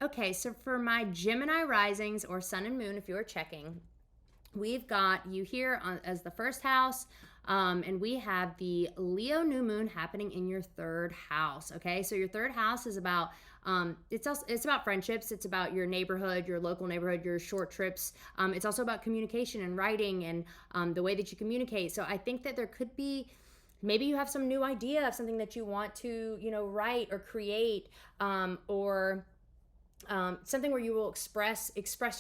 Okay, so for my Gemini risings or sun and moon, if you are checking, we've got you here as the first house, and we have the Leo new moon happening in your third house. Okay, so your third house is about it's about friendships. It's about your neighborhood, your local neighborhood, your short trips. It's also about communication and writing and the way that you communicate. So I think that there could be maybe you have some new idea of something that you want to write or create, or something where you will express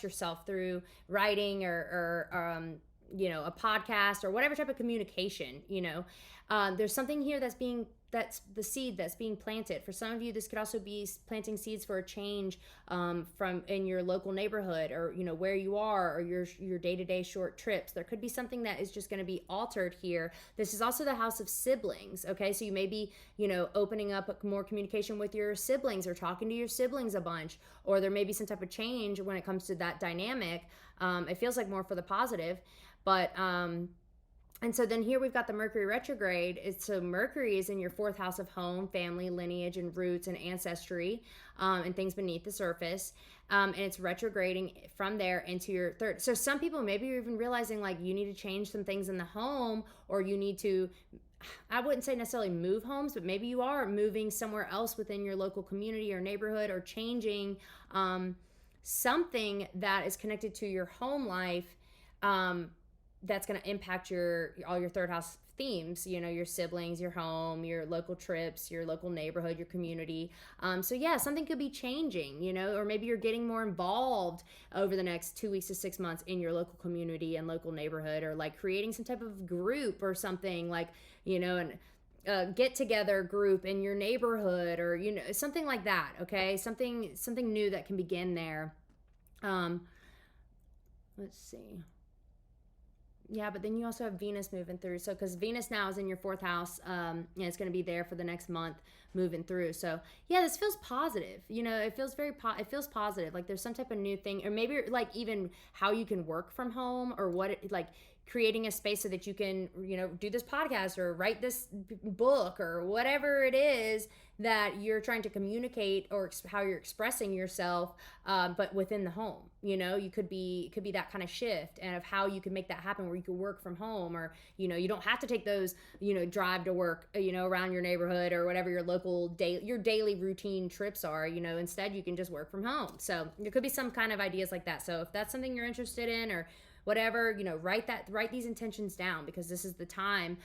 yourself through writing or a podcast or whatever type of communication. There's something here that's the seed that's being planted. For some of you, this could also be planting seeds for a change, from in your local neighborhood, or where you are, or your day-to-day short trips. There could be something that is just going to be altered here. This is also the house of siblings. Okay, so you may be opening up more communication with your siblings or talking to your siblings a bunch, or there may be some type of change when it comes to that dynamic. It feels like more for the positive, but and so then here we've got the Mercury retrograde. So Mercury is in your fourth house of home, family, lineage, and roots and ancestry, and things beneath the surface. And it's retrograding from there into your third. So some people, maybe you're even realizing like you need to change some things in the home, or you need to, I wouldn't say necessarily move homes, but maybe you are moving somewhere else within your local community or neighborhood, or changing something that is connected to your home life. That's going to impact all your third house themes, your siblings, your home, your local trips, your local neighborhood, your community. So yeah, something could be changing, or maybe you're getting more involved over the next 2 weeks to 6 months in your local community and local neighborhood, or like creating some type of group or something, like and get together group in your neighborhood, or something like that. Okay, something new that can begin there. Let's see. Yeah, but then you also have Venus moving through. So, because Venus now is in your fourth house, and it's going to be there for the next month, moving through. So, yeah, this feels positive. It feels it feels positive. Like there's some type of new thing, or maybe like even how you can work from home, or like creating a space so that you can, do this podcast or write this book or whatever it is that you're trying to communicate, or how you're expressing yourself, but within the home. You could be that kind of shift, and of how you can make that happen, where you could work from home, or you don't have to take those drive to work around your neighborhood, or whatever your your daily routine trips are. Instead you can just work from home. So there could be some kind of ideas like that. So if that's something you're interested in, or whatever, write these intentions down, because this is the time,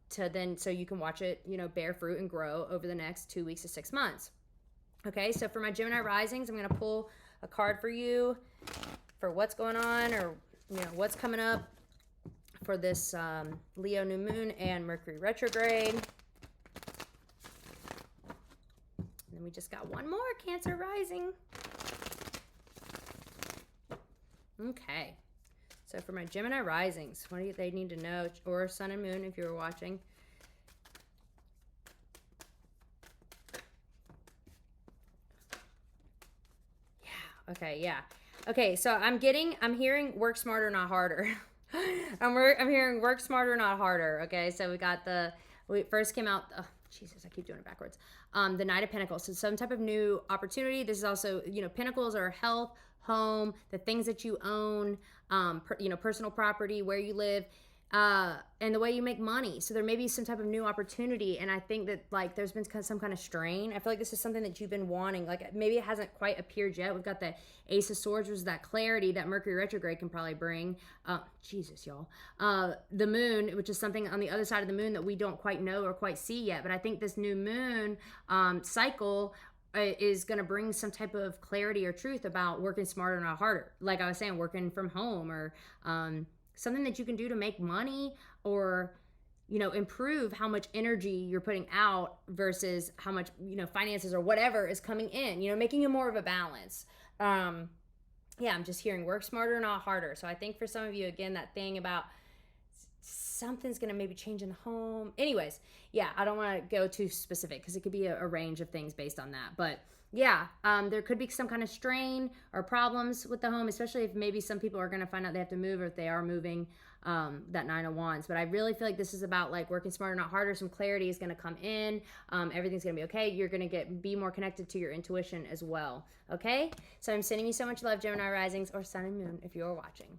so you can watch it bear fruit and grow over the next 2 weeks to 6 months. Okay, so for my Gemini risings, I'm going to pull a card for you for what's going on, or what's coming up for this Leo new moon and Mercury retrograde. And then we just got one more, Cancer rising. Okay, so for my Gemini risings, what do they need to know, or sun and moon if you were watching? Okay, yeah. Okay, so I'm hearing work smarter, not harder. I'm hearing work smarter, not harder. Okay, so we first came out, oh, Jesus, I keep doing it backwards. The Knight of Pentacles. So some type of new opportunity. This is also, Pentacles are health, home, the things that you own, personal property, where you live, and the way you make money. So there may be some type of new opportunity, and I think that like there's been some kind of strain. I feel like this is something that you've been wanting. Like maybe it hasn't quite appeared yet. We've got the Ace of Swords, which is that clarity that Mercury retrograde can probably bring. Jesus, y'all. The Moon, which is something on the other side of the moon that we don't quite know or quite see yet. But I think this new moon cycle is going to bring some type of clarity or truth about working smarter, not harder. Like I was saying, working from home, or something that you can do to make money, or improve how much energy you're putting out versus how much finances or whatever is coming in, making it more of a balance. I'm just hearing work smarter, not harder. So I think for some of you, again, that thing about something's gonna maybe change in the home. Anyways, yeah, I don't want to go too specific, because it could be a range of things based on that. But Yeah, there could be some kind of strain or problems with the home, especially if maybe some people are going to find out they have to move, or if they are moving, that Nine of Wands. But I really feel like this is about like working smarter, not harder. Some clarity is going to come in. Everything's going to be okay. You're going to be more connected to your intuition as well. Okay, so I'm sending you so much love, Gemini risings or Sun and Moon, if you're watching.